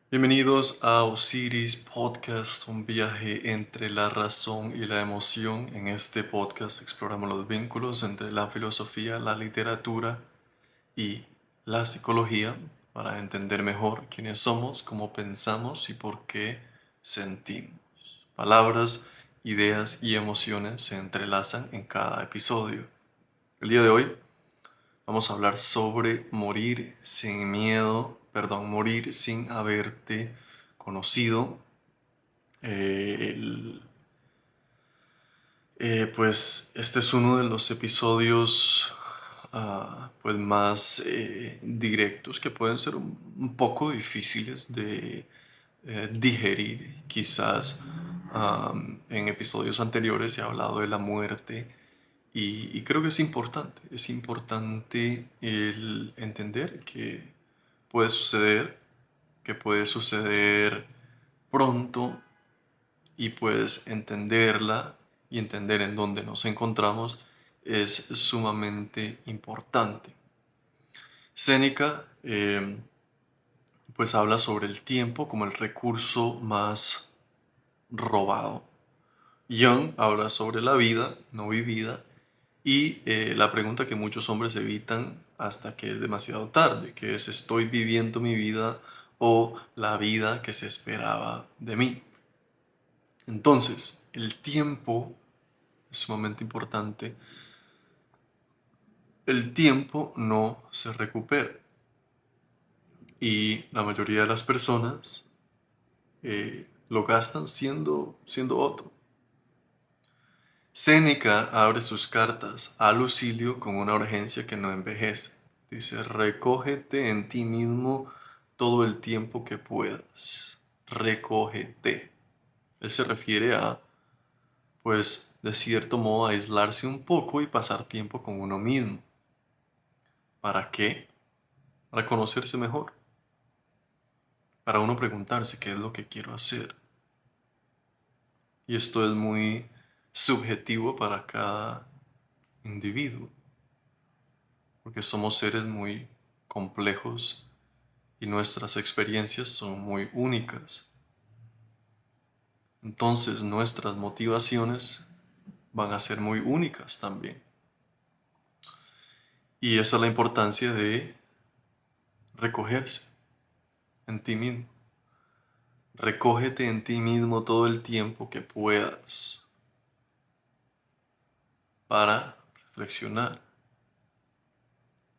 Bienvenidos a Osiris Podcast, un viaje entre la razón y la emoción. En este podcast exploramos los vínculos entre la filosofía, la literatura y la psicología para entender mejor quiénes somos, cómo pensamos y por qué sentimos. Palabras, ideas y emociones se entrelazan en cada episodio. El día de hoy vamos a hablar sobre morir sin miedo, morir sin haberte conocido. Eh, el- pues este es uno de los episodios pues más directos que pueden ser un poco difíciles de digerir. Quizás en episodios anteriores se ha hablado de la muerte y creo que es importante el entender puede suceder, que puede suceder pronto y puedes entenderla y entender en dónde nos encontramos es sumamente importante. Séneca pues habla sobre el tiempo como el recurso más robado. Jung habla sobre la vida no vivida y la pregunta que muchos hombres evitan hasta que es demasiado tarde, que es ¿estoy viviendo mi vida o la vida que se esperaba de mí? Entonces, el tiempo es sumamente importante. El tiempo no se recupera y la mayoría de las personas lo gastan siendo otro. Séneca abre sus cartas a Lucilio con una urgencia que no envejece. Dice, recógete en ti mismo todo el tiempo que puedas. Recógete. Él se refiere a, pues, de cierto modo, aislarse un poco y pasar tiempo con uno mismo. ¿Para qué? Para conocerse mejor. Para uno preguntarse qué es lo que quiero hacer. Y esto es muy subjetivo para cada individuo, porque somos seres muy complejos y nuestras experiencias son muy únicas. Entonces nuestras motivaciones van a ser muy únicas también. Y esa es la importancia de recogerse en ti mismo. Recógete en ti mismo todo el tiempo que puedas para reflexionar,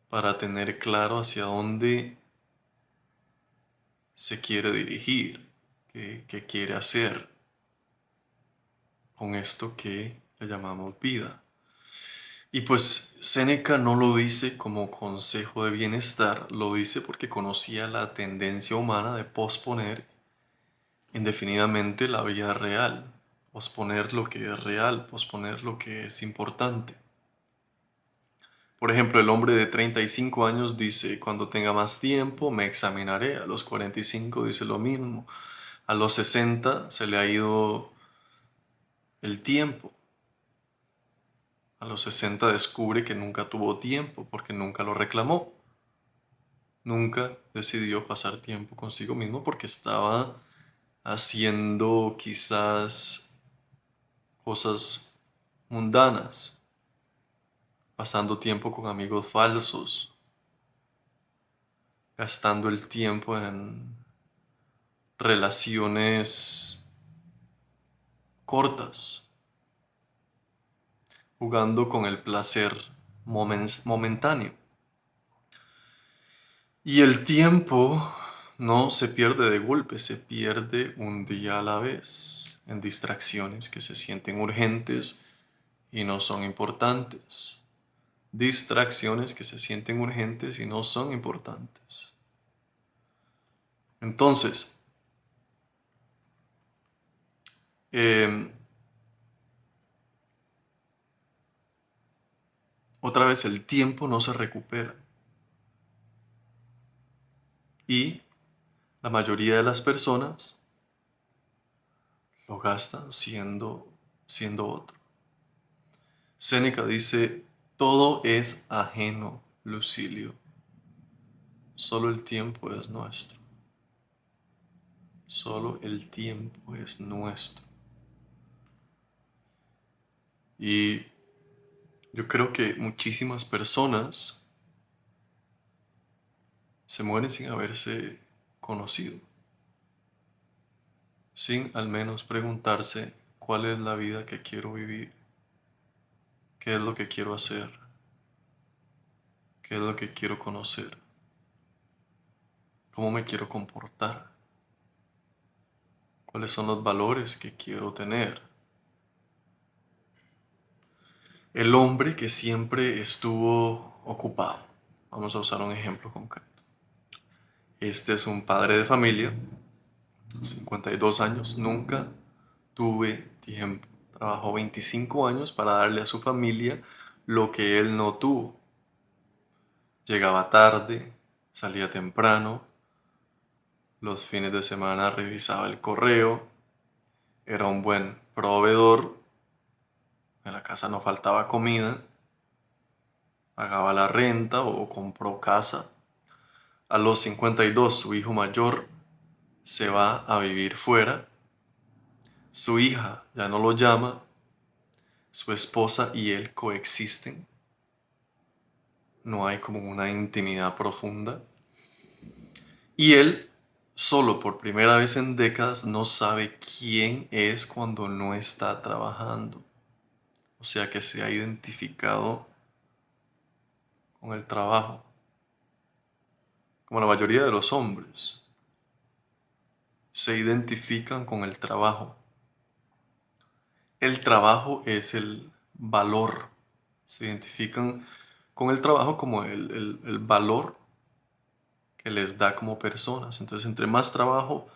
para tener claro hacia dónde se quiere dirigir, qué quiere hacer con esto que le llamamos vida. Y pues Séneca no lo dice como consejo de bienestar, lo dice porque conocía la tendencia humana de posponer indefinidamente la vida real, posponer lo que es real, posponer lo que es importante. Por ejemplo, el hombre de 35 años dice, cuando tenga más tiempo me examinaré. A los 45 dice lo mismo. A los 60 se le ha ido el tiempo. A los 60 descubre que nunca tuvo tiempo porque nunca lo reclamó. Nunca decidió pasar tiempo consigo mismo porque estaba haciendo quizás cosas mundanas, pasando tiempo con amigos falsos, gastando el tiempo en relaciones cortas, jugando con el placer momentáneo. Y el tiempo no se pierde de golpe, se pierde un día a la vez, en distracciones que se sienten urgentes y no son importantes. Distracciones que se sienten urgentes y no son importantes. Entonces, eh, otra vez el tiempo no se recupera y la mayoría de las personas lo gastan siendo otro. Séneca dice, todo es ajeno, Lucilio, solo el tiempo es nuestro. Solo el tiempo es nuestro. Y yo creo que muchísimas personas se mueren sin haberse conocido, sin al menos preguntarse cuál es la vida que quiero vivir, qué es lo que quiero hacer, qué es lo que quiero conocer, cómo me quiero comportar, cuáles son los valores que quiero tener. El hombre que siempre estuvo ocupado. Vamos a usar un ejemplo concreto. Este es un padre de familia, 52 años, nunca tuve tiempo. Trabajó 25 años para darle a su familia lo que él no tuvo. Llegaba tarde, salía temprano, los fines de semana revisaba el correo, era un buen proveedor, en la casa no faltaba comida, pagaba la renta o compró casa. A los 52 su hijo mayor se va a vivir fuera, su hija ya no lo llama, su esposa y él coexisten, no hay como una intimidad profunda. Y él, solo por primera vez en décadas, no sabe quién es cuando no está trabajando. O sea que se ha identificado con el trabajo, como la mayoría de los hombres. Se identifican con el trabajo. El trabajo es el valor. Se identifican con el trabajo como el valor que les da como personas. Entonces, entre más trabajo,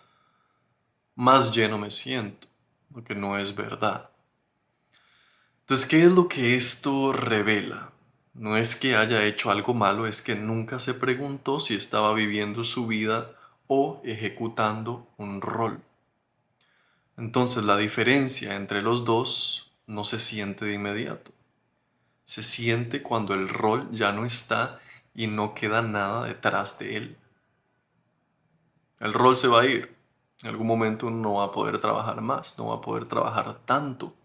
más lleno me siento, lo que no es verdad. Entonces, ¿qué es lo que esto revela? No es que haya hecho algo malo, es que nunca se preguntó si estaba viviendo su vida o ejecutando un rol. Entonces, la diferencia entre los dos no se siente de inmediato. Se siente cuando el rol ya no está y no queda nada detrás de él. El rol se va a ir. En algún momento uno no va a poder trabajar más, no va a poder trabajar tanto.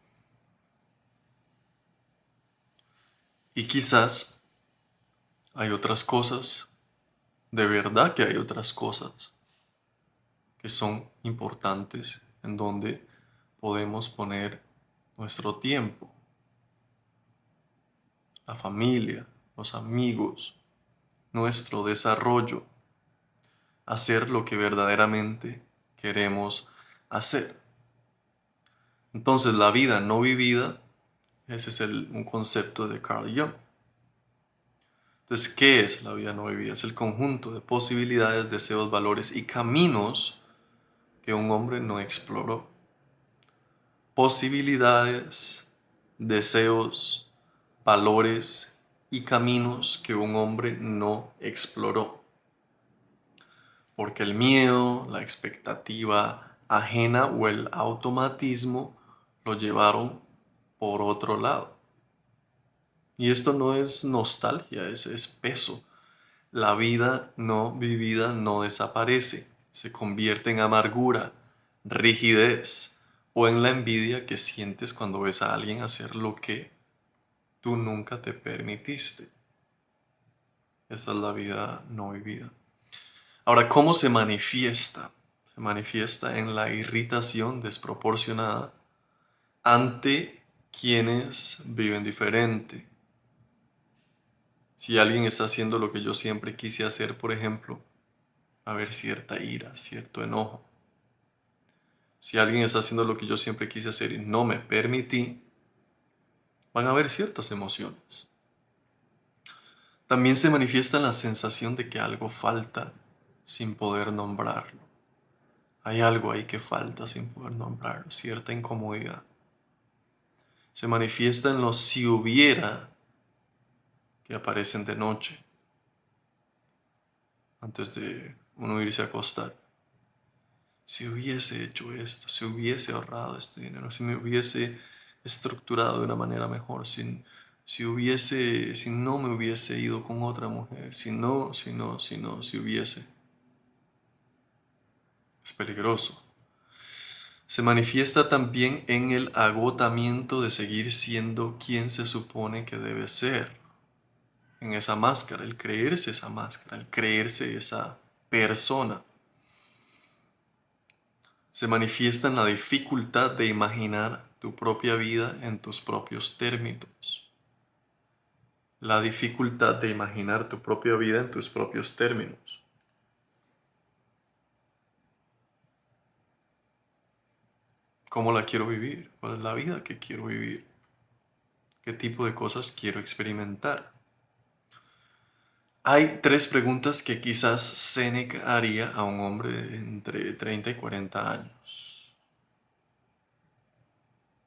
Y quizás hay otras cosas, de verdad que hay otras cosas que son importantes en donde podemos poner nuestro tiempo, la familia, los amigos, nuestro desarrollo, hacer lo que verdaderamente queremos hacer. Entonces la vida no vivida, ese es un concepto de Carl Jung. Entonces, ¿qué es la vida no vivida? Es el conjunto de posibilidades, deseos, valores y caminos que un hombre no exploró. Posibilidades, deseos, valores y caminos que un hombre no exploró. Porque el miedo, la expectativa ajena o el automatismo lo llevaron por otro lado. Y esto no es nostalgia, es peso. La vida no vivida no desaparece, se convierte en amargura, rigidez o en la envidia que sientes cuando ves a alguien hacer lo que tú nunca te permitiste. Esa es la vida no vivida. Ahora, ¿cómo se manifiesta? Se manifiesta en la irritación desproporcionada ante quienes viven diferente. Si alguien está haciendo lo que yo siempre quise hacer, por ejemplo, va a haber cierta ira, cierto enojo. Si alguien está haciendo lo que yo siempre quise hacer y no me permití, van a haber ciertas emociones. También se manifiesta la sensación de que algo falta sin poder nombrarlo. Hay algo ahí que falta sin poder nombrarlo, cierta incomodidad. Se manifiesta en los si hubiera que aparecen de noche, antes de uno irse a acostar. Si hubiese hecho esto, si hubiese ahorrado este dinero, si me hubiese estructurado de una manera mejor, si no me hubiese ido con otra mujer, si hubiese. Es peligroso. Se manifiesta también en el agotamiento de seguir siendo quien se supone que debe ser, en esa máscara, el creerse esa máscara, el creerse esa persona. Se manifiesta en la dificultad de imaginar tu propia vida en tus propios términos. La dificultad de imaginar tu propia vida en tus propios términos. ¿Cómo la quiero vivir? ¿Cuál es la vida que quiero vivir? ¿Qué tipo de cosas quiero experimentar? Hay tres preguntas que quizás Séneca haría a un hombre de entre 30 y 40 años.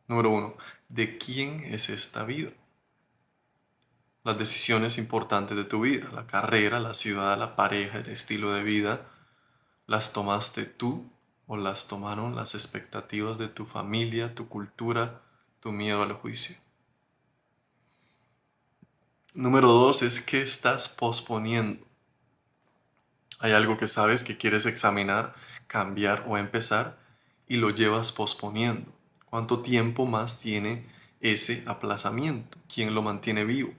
Número uno, ¿de quién es esta vida? Las decisiones importantes de tu vida, la carrera, la ciudad, la pareja, el estilo de vida, ¿las tomaste tú o las tomaron las expectativas de tu familia, tu cultura, tu miedo al juicio? Número dos es ¿qué estás posponiendo? Hay algo que sabes que quieres examinar, cambiar o empezar y lo llevas posponiendo. ¿Cuánto tiempo más tiene ese aplazamiento? ¿Quién lo mantiene vivo?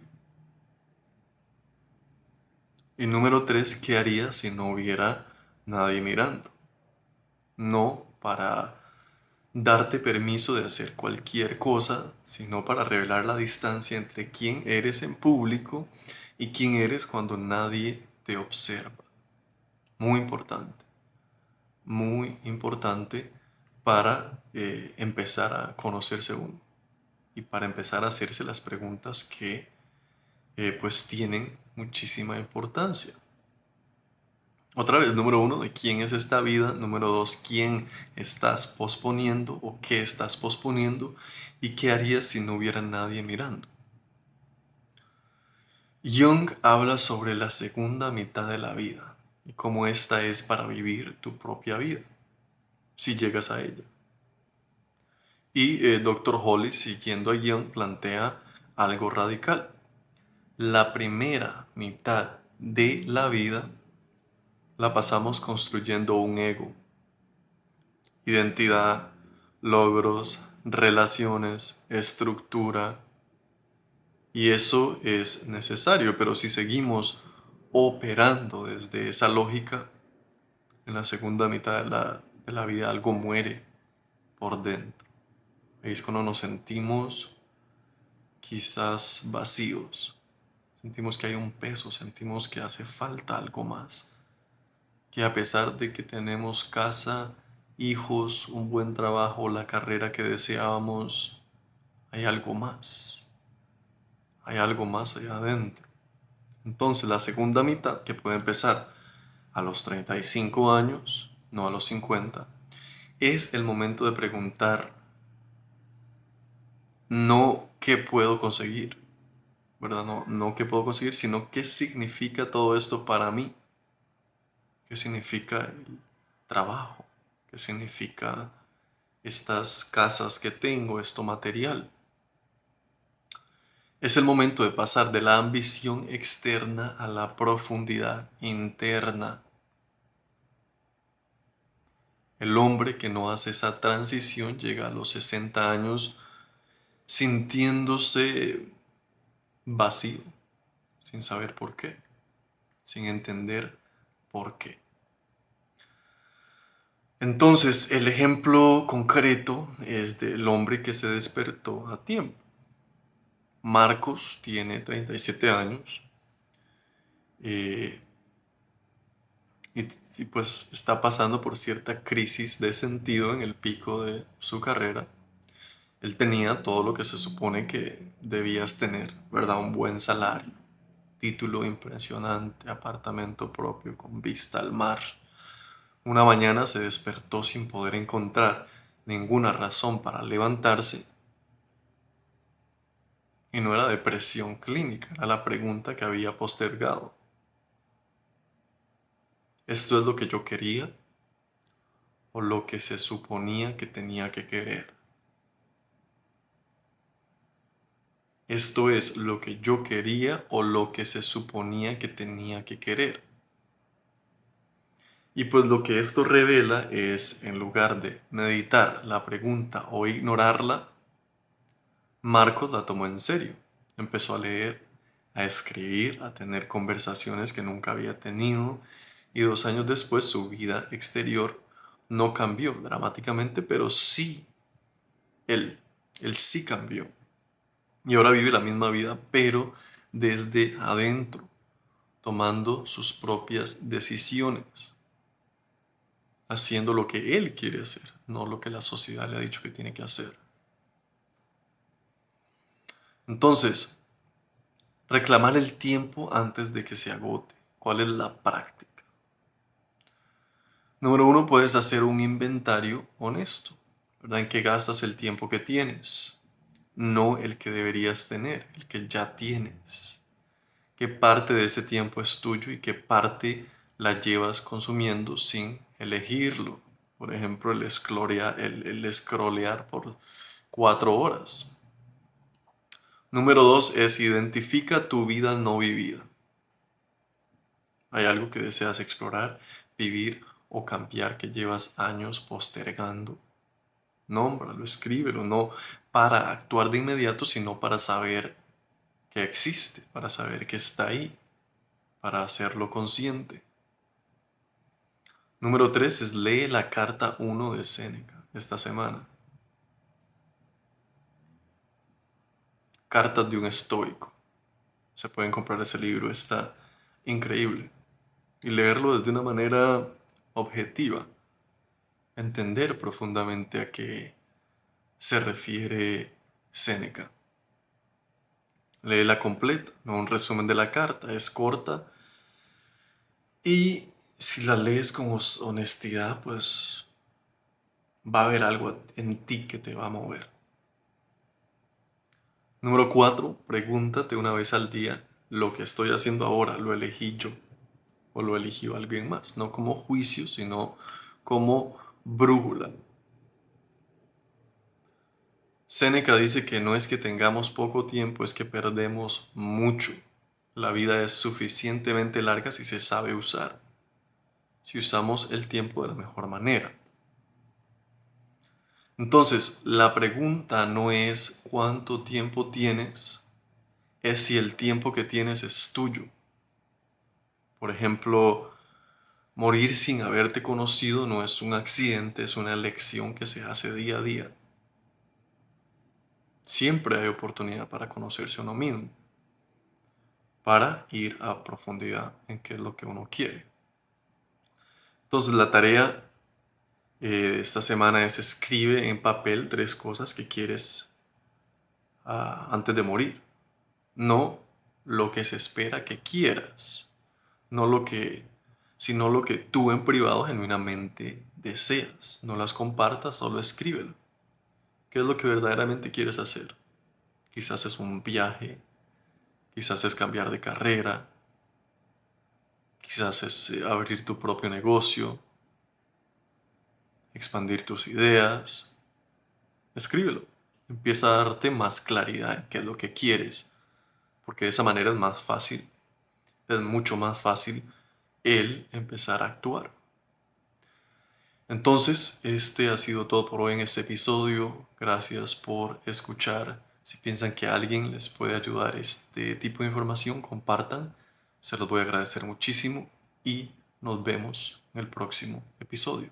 Y número tres, ¿qué harías si no hubiera nadie mirando? No para darte permiso de hacer cualquier cosa, sino para revelar la distancia entre quién eres en público y quién eres cuando nadie te observa. Muy importante para empezar a conocerse uno y para empezar a hacerse las preguntas que pues tienen muchísima importancia. Otra vez, número uno, ¿de quién es esta vida? Número dos, ¿quién estás posponiendo o qué estás posponiendo? ¿Y qué harías si no hubiera nadie mirando? Jung habla sobre la segunda mitad de la vida y cómo esta es para vivir tu propia vida, si llegas a ella. Y Dr. Holly, siguiendo a Jung, plantea algo radical. La primera mitad de la vida la pasamos construyendo un ego, identidad, logros, relaciones, estructura. Y eso es necesario, pero si seguimos operando desde esa lógica, en la segunda mitad de la vida algo muere por dentro. Ahí es cuando nos sentimos quizás vacíos. Sentimos que hay un peso, sentimos que hace falta algo más. Que a pesar de que tenemos casa, hijos, un buen trabajo, la carrera que deseábamos, hay algo más. Hay algo más allá adentro. Entonces la segunda mitad, que puede empezar a los 35 años, no a los 50, es el momento de preguntar no qué puedo conseguir, ¿verdad? No qué puedo conseguir, sino qué significa todo esto para mí. ¿Qué significa el trabajo? ¿Qué significa estas casas que tengo, esto material? Es el momento de pasar de la ambición externa a la profundidad interna. El hombre que no hace esa transición llega a los 60 años sintiéndose vacío, sin saber por qué, sin entender por qué. Entonces, el ejemplo concreto es del hombre que se despertó a tiempo. Marcos tiene 37 años eh, y pues está pasando por cierta crisis de sentido en el pico de su carrera. Él tenía todo lo que se supone que debías tener, ¿verdad? Un buen salario, título impresionante, apartamento propio con vista al mar. Una mañana se despertó sin poder encontrar ninguna razón para levantarse y no era depresión clínica, era la pregunta que había postergado. ¿Esto es lo que yo quería o lo que se suponía que tenía que querer? ¿Esto es lo que yo quería o lo que se suponía que tenía que querer? Y pues lo que esto revela es, en lugar de meditar la pregunta o ignorarla, Marcos la tomó en serio. Empezó a leer, a escribir, a tener conversaciones que nunca había tenido, y 2 años después su vida exterior no cambió dramáticamente, pero sí, él, él sí cambió. Y ahora vive la misma vida, pero desde adentro, tomando sus propias decisiones, haciendo lo que él quiere hacer, no lo que la sociedad le ha dicho que tiene que hacer. Entonces, reclamar el tiempo antes de que se agote. ¿Cuál es la práctica? Número uno, puedes hacer un inventario honesto, ¿verdad? En qué gastas el tiempo que tienes, no el que deberías tener, el que ya tienes. ¿Qué parte de ese tiempo es tuyo y qué parte la llevas consumiendo sin elegirlo? Por ejemplo, el scrollear por 4 horas. Número dos es identifica tu vida no vivida. ¿Hay algo que deseas explorar, vivir o cambiar que llevas años postergando? Nómbralo, escríbelo, no para actuar de inmediato, sino para saber que existe, para saber que está ahí, para hacerlo consciente. Número 3 es lee la carta 1 de Séneca esta semana. Cartas de un estoico. Se pueden comprar ese libro, está increíble. Y leerlo desde una manera objetiva. Entender profundamente a qué se refiere Séneca. Léela completa, no un resumen de la carta, es corta. Y si la lees con honestidad, pues va a haber algo en ti que te va a mover. Número 4, pregúntate una vez al día, ¿lo que estoy haciendo ahora lo elegí yo o lo eligió alguien más? No como juicio, sino como brújula. Séneca dice que no es que tengamos poco tiempo, es que perdemos mucho. La vida es suficientemente larga si se sabe usar, si usamos el tiempo de la mejor manera. Entonces, la pregunta no es cuánto tiempo tienes, es si el tiempo que tienes es tuyo. Por ejemplo, morir sin haberte conocido no es un accidente, es una elección que se hace día a día. Siempre hay oportunidad para conocerse a uno mismo, para ir a profundidad en qué es lo que uno quiere. Entonces, la tarea esta semana es escribe en papel 3 cosas que quieres antes de morir. No lo que se espera que quieras, no lo que, sino lo que tú en privado genuinamente deseas. No las compartas, solo escríbelo. ¿Qué es lo que verdaderamente quieres hacer? Quizás es un viaje, quizás es cambiar de carrera, quizás es abrir tu propio negocio, expandir tus ideas. Escríbelo. Empieza a darte más claridad en qué es lo que quieres, porque de esa manera es más fácil, es mucho más fácil el empezar a actuar. Entonces, este ha sido todo por hoy en este episodio. Gracias por escuchar. Si piensan que a alguien les puede ayudar este tipo de información, compartan. Se los voy a agradecer muchísimo y nos vemos en el próximo episodio.